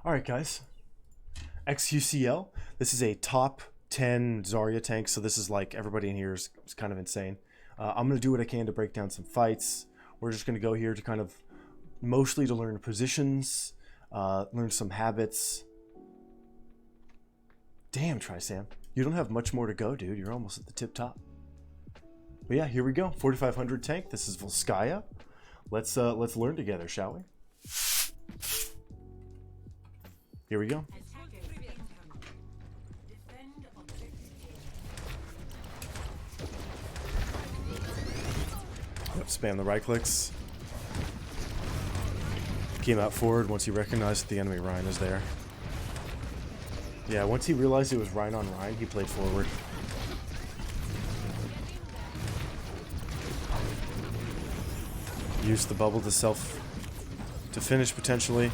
Alright guys, XUCL. This is a top 10 Zarya tank, so this is like everybody in here is kind of insane. I'm going to do what I can to break down some fights. We're just going to go here to kind of mostly to learn positions, learn some habits. Damn, Trisam. You don't have much more to go, dude. You're almost at the tip top. But yeah, here we go. 4500 tank. This is Volskaya. Let's learn together, shall we? Here we go. Yep, spam the right clicks. Came out forward once he recognized the enemy Ryan is there. Yeah, once he realized it was Ryan on Ryan, he played forward. Used the bubble to finish potentially.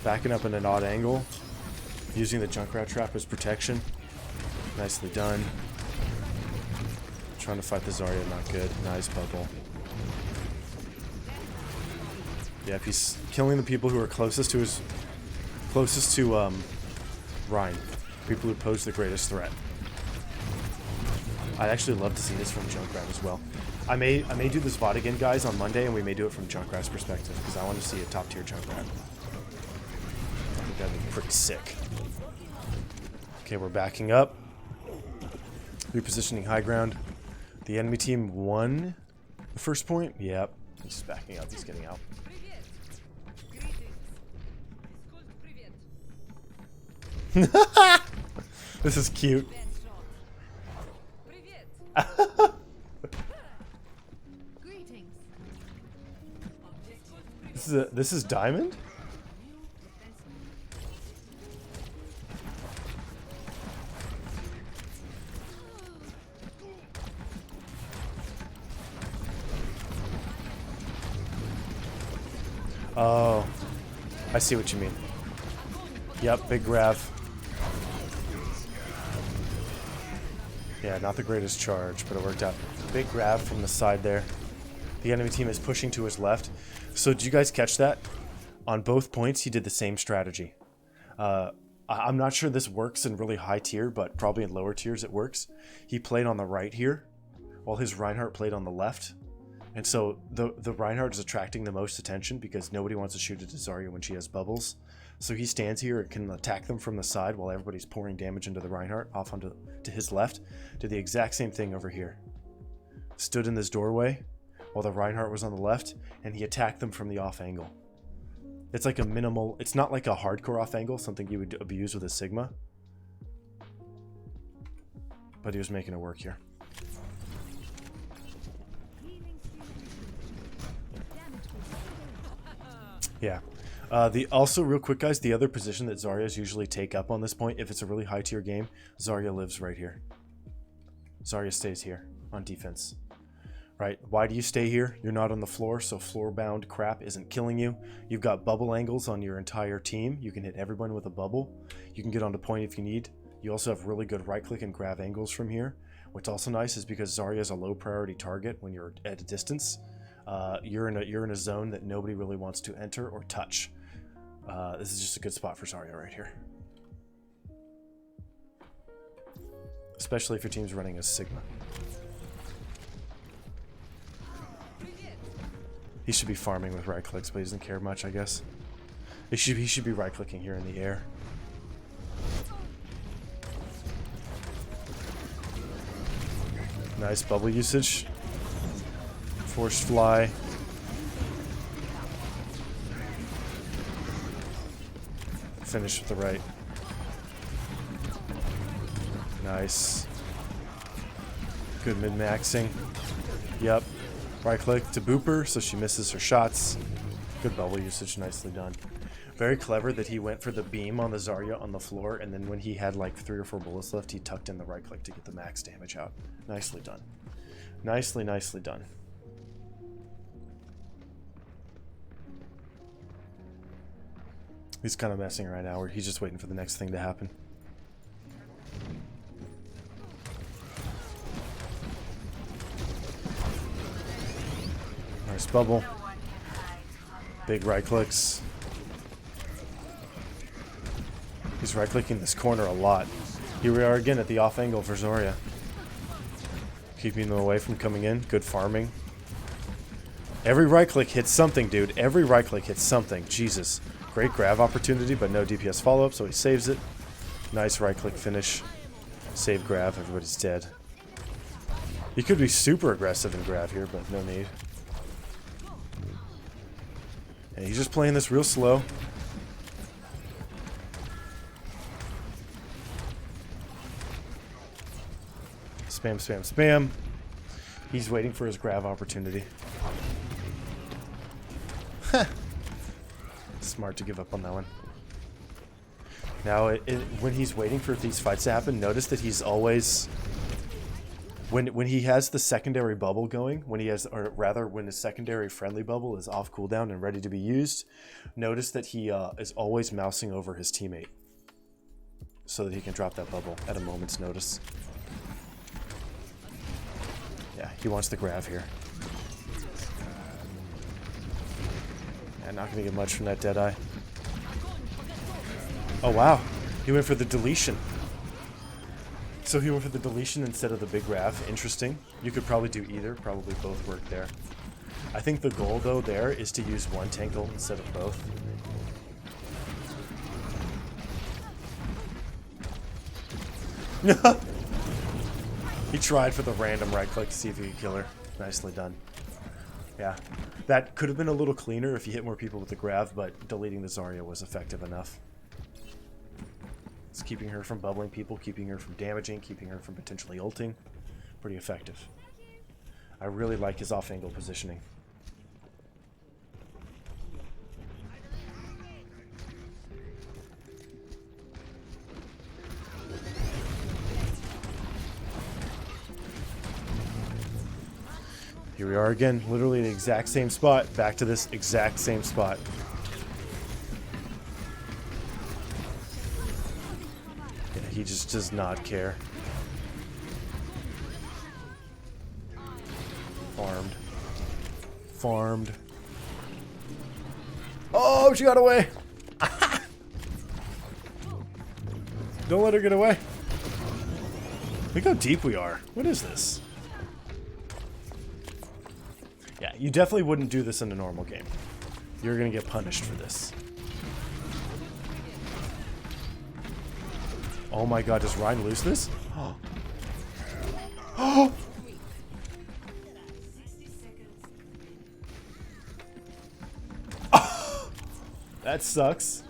Backing up in an odd angle. Using the Junkrat trap as protection. Nicely done. Trying to fight the Zarya, not good. Nice bubble. Yep, he's killing the people who are closest to Ryan. People who pose the greatest threat. I'd actually love to see this from Junkrat as well. I may do this VOD again, guys, on Monday, and we may do it from Junkrat's perspective, because I want to see a top tier Junkrat. I think that'd be pretty sick. Okay, we're backing up. Repositioning high ground. The enemy team won the first point. Yep, he's just backing up. He's getting out. This is cute. This is Diamond? Oh, I see what you mean. Yep, big grab. Yeah, not the greatest charge, but it worked out. Big grab from the side there. The enemy team is pushing to his left. So did you guys catch that? On both points, he did the same strategy. I'm not sure this works in really high tier, but probably in lower tiers it works. He played on the right here, while his Reinhardt played on the left. And so the Reinhardt is attracting the most attention because nobody wants to shoot at Zarya when she has bubbles. So he stands here and can attack them from the side while everybody's pouring damage into the Reinhardt off onto to his left. Did the exact same thing over here. Stood in this doorway while the Reinhardt was on the left, and he attacked them from the off angle. It's like a minimal, it's not like a hardcore off angle, something you would abuse with a Sigma. But he was making it work here. Yeah. Also, real quick, guys, the other position that Zaryas usually take up on this point, if it's a really high tier game, Zarya lives right here. Zarya stays here on defense. Right? Why do you stay here? You're not on the floor, so floor-bound crap isn't killing you. You've got bubble angles on your entire team. You can hit everyone with a bubble. You can get onto point if you need. You also have really good right-click and grab angles from here. What's also nice is because Zarya is a low-priority target when you're at a distance. You're in a zone that nobody really wants to enter or touch. This is just a good spot for Zarya right here. Especially if your team's running a Sigma. He should be farming with right clicks, but he doesn't care much, I guess. He should be right clicking here in the air. Nice bubble usage. Forced fly. Finish with the right. Nice. Good mid-maxing. Yep. Right click to booper, so she misses her shots. Good bubble usage, nicely done. Very clever that he went for the beam on the Zarya on the floor, and then when he had like 3 or 4 bullets left, he tucked in the right click to get the max damage out. Nicely done. Nicely, nicely done. He's kind of messing right now, where he's just waiting for the next thing to happen. Nice bubble. Big right clicks. He's right-clicking this corner a lot. Here we are again at the off angle for Zarya. Keeping them away from coming in. Good farming. Every right-click hits something, dude. Every right-click hits something. Jesus. Great grab opportunity, but no DPS follow-up, so he saves it. Nice right-click finish. Save grab. Everybody's dead. He could be super aggressive and grab here, but no need. And he's just playing this real slow. Spam, spam, spam. He's waiting for his grab opportunity. Smart to give up on that one. Now, when he's waiting for these fights to happen, notice that he's always... When he has the secondary bubble going, when he has, or rather, when his secondary friendly bubble is off cooldown and ready to be used, notice that he is always mousing over his teammate so that he can drop that bubble at a moment's notice. Yeah, he wants the grab here. Yeah, not going to get much from that Deadeye. Oh, wow. He went for the deletion. So he went for the deletion instead of the big grab. Interesting. You could probably do either. Probably both work there. I think the goal, though, there is to use one tankle instead of both. He tried for the random right click to see if he could kill her. Nicely done. Yeah. That could have been a little cleaner if you hit more people with the grab, but deleting the Zarya was effective enough. It's keeping her from bubbling people, keeping her from damaging, keeping her from potentially ulting. Pretty effective. I really like his off-angle positioning. Here we are again, literally the exact same spot, back to this exact same spot. Yeah, he just does not care. Farmed. Farmed. Oh, she got away! Don't let her get away. Look how deep we are. What is this? Yeah, you definitely wouldn't do this in a normal game. You're gonna get punished for this. Oh my god, does Ryan lose this? Oh! That sucks.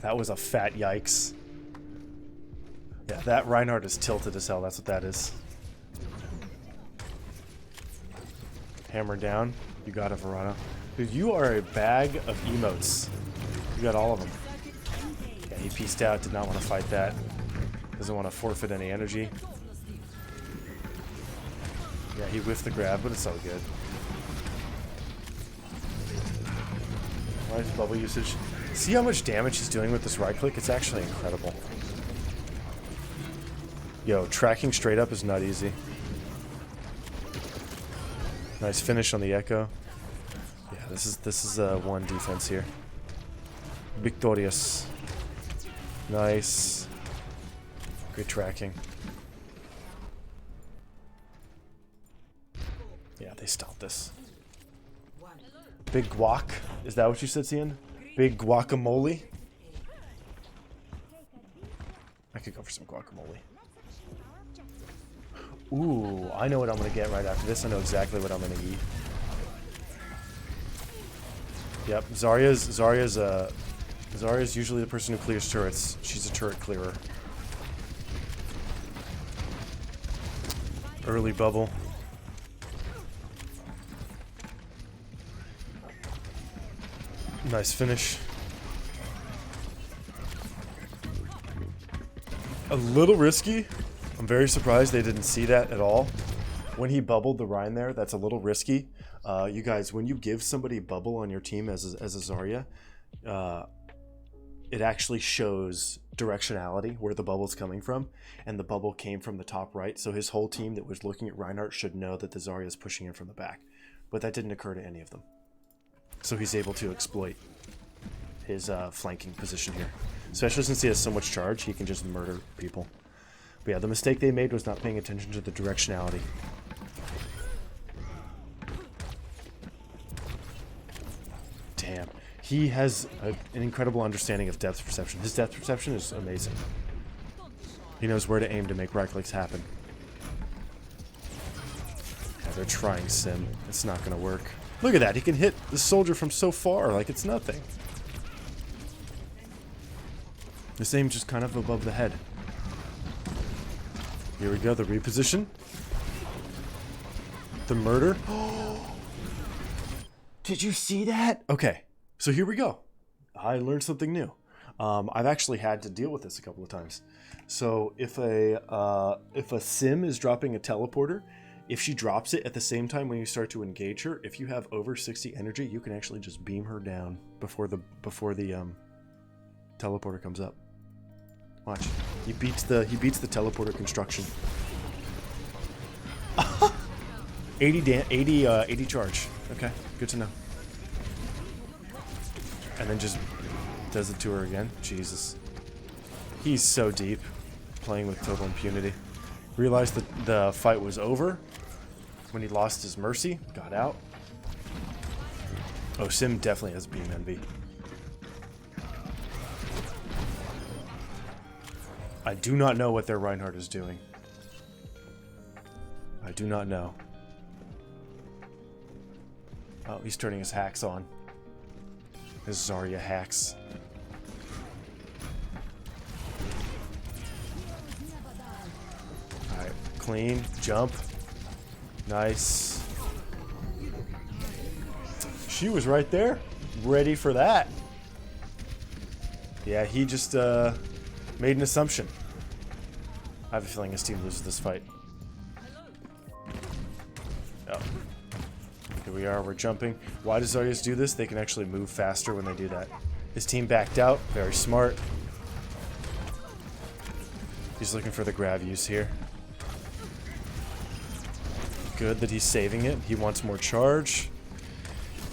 That was a fat yikes. Yeah, that Reinhardt is tilted as hell. That's what that is. Hammer down. You got it, Verano. Dude, you are a bag of emotes. You got all of them. Yeah, he pieced out. Did not want to fight that. Doesn't want to forfeit any energy. Yeah, he whiffed the grab, but it's all good. Nice bubble usage. See how much damage he's doing with this right click? It's actually incredible. Yo, tracking straight up is not easy. Nice finish on the Echo. Yeah, this is one defense here. Victorious. Nice. Good tracking. Yeah, they stopped this. Big guac. Is that what you said, Cian? Big guacamole? I could go for some guacamole. Ooh, I know what I'm going to get right after this. I know exactly what I'm going to eat. Yep, Zarya's usually the person who clears turrets. She's a turret clearer. Early bubble. Nice finish. A little risky. I'm very surprised they didn't see that at all. When he bubbled the Rhine there, that's a little risky. You guys, when you give somebody bubble on your team as a Zarya, it actually shows directionality, where the bubble's coming from, and the bubble came from the top right, so his whole team that was looking at Reinhardt should know that the Zarya is pushing him from the back. But that didn't occur to any of them. So he's able to exploit his flanking position here. Especially since he has so much charge, he can just murder people. But yeah, the mistake they made was not paying attention to the directionality. Damn. He has an incredible understanding of depth perception. His depth perception is amazing. He knows where to aim to make right clicks happen. Yeah, they're trying Sim. It's not going to work. Look at that. He can hit the soldier from so far like it's nothing. This aim just kind of above the head. Here we go. The reposition. The murder. Did you see that? Okay. So here we go. I learned something new. I've actually had to deal with this a couple of times. So if a sim is dropping a teleporter, if she drops it at the same time when you start to engage her, if you have over 60 energy, you can actually just beam her down before the teleporter comes up. Watch. He beats the teleporter construction. 80 charge. Okay, good to know. And then just does it to her again. Jesus. He's so deep, playing with total impunity. Realized that the fight was over when he lost his mercy, got out. Oh, Sim definitely has beam envy. I do not know what their Reinhardt is doing. I do not know. Oh, he's turning his hacks on. His Zarya hacks. Alright, clean, jump. Nice. She was right there, ready for that. Yeah, he just made an assumption. I have a feeling his team loses this fight. Oh. Here we are, we're jumping. Why does Zarya do this? They can actually move faster when they do that. His team backed out, very smart. He's looking for the grab use here. Good that he's saving it. He wants more charge.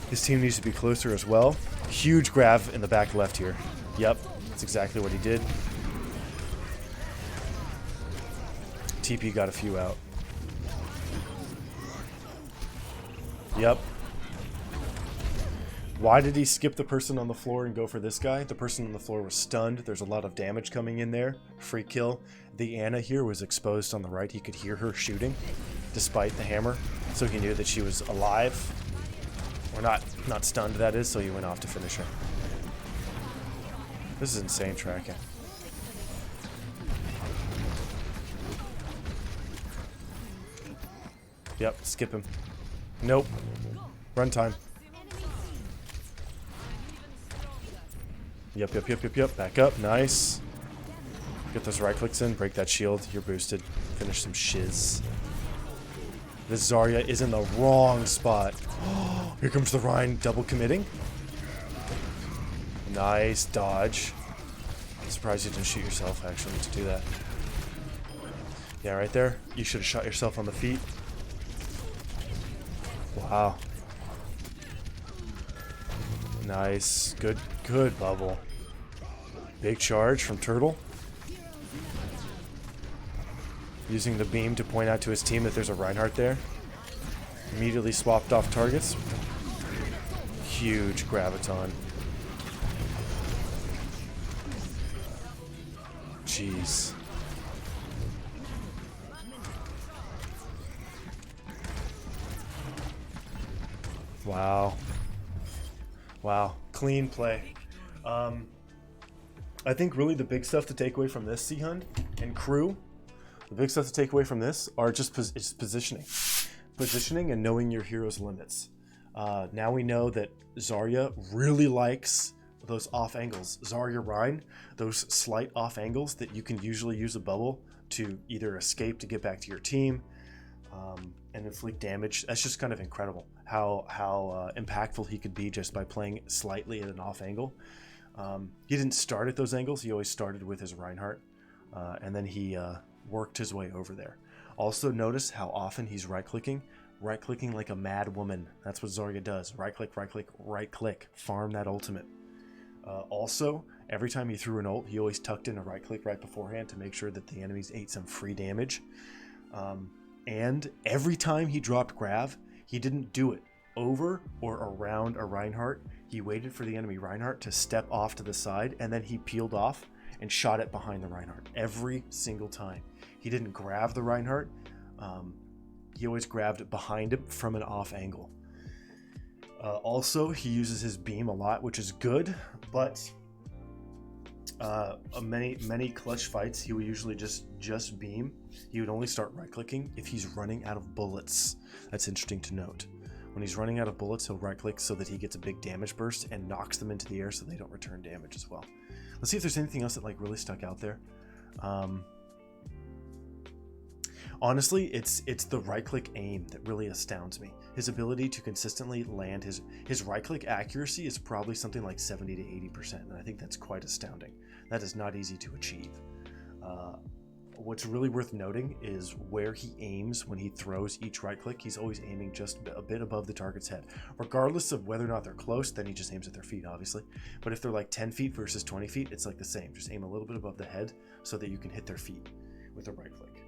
His team needs to be closer as well. Huge grab in the back left here. Yep, that's exactly what he did. TP got a few out. Yep. Why did he skip the person on the floor and go for this guy? The person on the floor was stunned. There's a lot of damage coming in there. Free kill. The Ana here was exposed on the right. He could hear her shooting despite the hammer. So he knew that she was alive. Or not stunned, that is, so he went off to finish her. This is insane tracking. Yep, skip him. Nope. Run time. Yep. Back up. Nice. Get those right clicks in. Break that shield. You're boosted. Finish some shiz. This Zarya is in the wrong spot. Here comes the Rhine double committing. Nice dodge. I'm surprised you didn't shoot yourself actually to do that. Yeah, right there. You should have shot yourself on the feet. Wow. Nice. Good bubble. Big charge from Turtle. Using the beam to point out to his team that there's a Reinhardt there. Immediately swapped off targets. Huge graviton. Jeez. Wow. Wow. Clean play. I think really the big stuff to take away from this, Seahund and crew, the big stuff to take away from this are just positioning. Positioning and knowing your hero's limits. Now we know that Zarya really likes those off angles. Zarya Rhine, those slight off angles that you can usually use a bubble to either escape to get back to your team and inflict damage. That's just kind of incredible how impactful he could be just by playing slightly at an off angle. He didn't start at those angles. He always started with his Reinhardt, and then he worked his way over there. Also notice how often he's right-clicking right-clicking like a mad woman. That's what Zarya does. Right-click, right-click, right-click. Farm that ultimate. Also, every time he threw an ult, he always tucked in a right-click right beforehand to make sure that the enemies ate some free damage. And every time he dropped Grav, he didn't do it over or around a Reinhardt. He waited for the enemy Reinhardt to step off to the side, and then he peeled off and shot it behind the Reinhardt every single time. He didn't grab the Reinhardt. He always grabbed it behind him from an off angle. Also, he uses his beam a lot, which is good, but many clutch fights he would usually just beam. He would only start right clicking if he's running out of bullets. That's interesting to note. When he's running out of bullets, he'll right click so that he gets a big damage burst and knocks them into the air so they don't return damage as well. Let's see if there's anything else that like really stuck out there. Honestly, it's the right click aim that really astounds me. His ability to consistently land his right click accuracy is probably something like 70 to 80%, and I think that's quite astounding. That is not easy to achieve. What's really worth noting is where he aims when he throws each right click. He's always aiming just a bit above the target's head. Regardless of whether or not they're close, then he just aims at their feet, obviously. But if they're like 10 feet versus 20 feet, it's like the same. Just aim a little bit above the head so that you can hit their feet with a right click.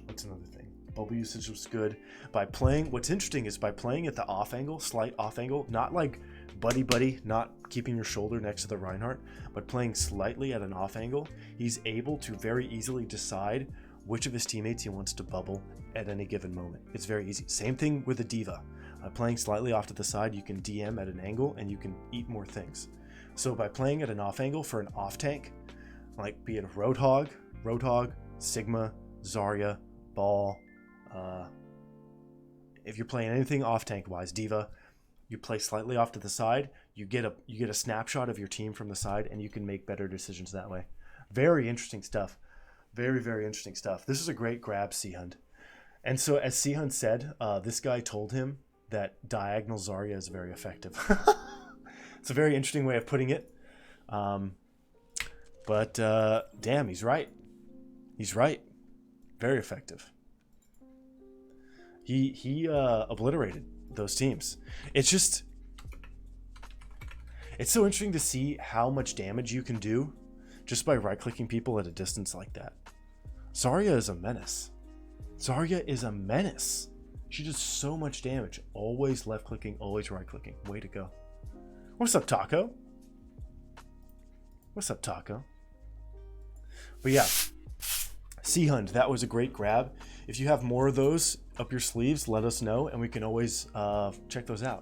What's another thing? Bubble usage was good. What's interesting is by playing at the off angle, slight off angle, not like buddy, not keeping your shoulder next to the Reinhardt, but playing slightly at an off angle, he's able to very easily decide which of his teammates he wants to bubble at any given moment. It's very easy. Same thing with a diva. Playing slightly off to the side, you can DM at an angle and you can eat more things. So by playing at an off angle for an off tank, like be it Roadhog, Sigma, Zarya, Ball, if you're playing anything off tank wise, Diva, you play slightly off to the side, you get a snapshot of your team from the side, and you can make better decisions that way. Very interesting stuff. Very, very interesting stuff. This is a great grab, Seahund. And so as Seahund said, this guy told him that diagonal Zarya is very effective. It's a very interesting way of putting it. But damn, he's right. He's right. Very effective. He obliterated those teams. It's so interesting to see how much damage you can do just by right-clicking people at a distance like that. Zarya is a menace. Zarya is a menace. She does so much damage. Always left-clicking, always right-clicking. Way to go. What's up, Taco? What's up, Taco? But yeah, Seahund, that was a great grab. If you have more of those up your sleeves, let us know, and we can always check those out.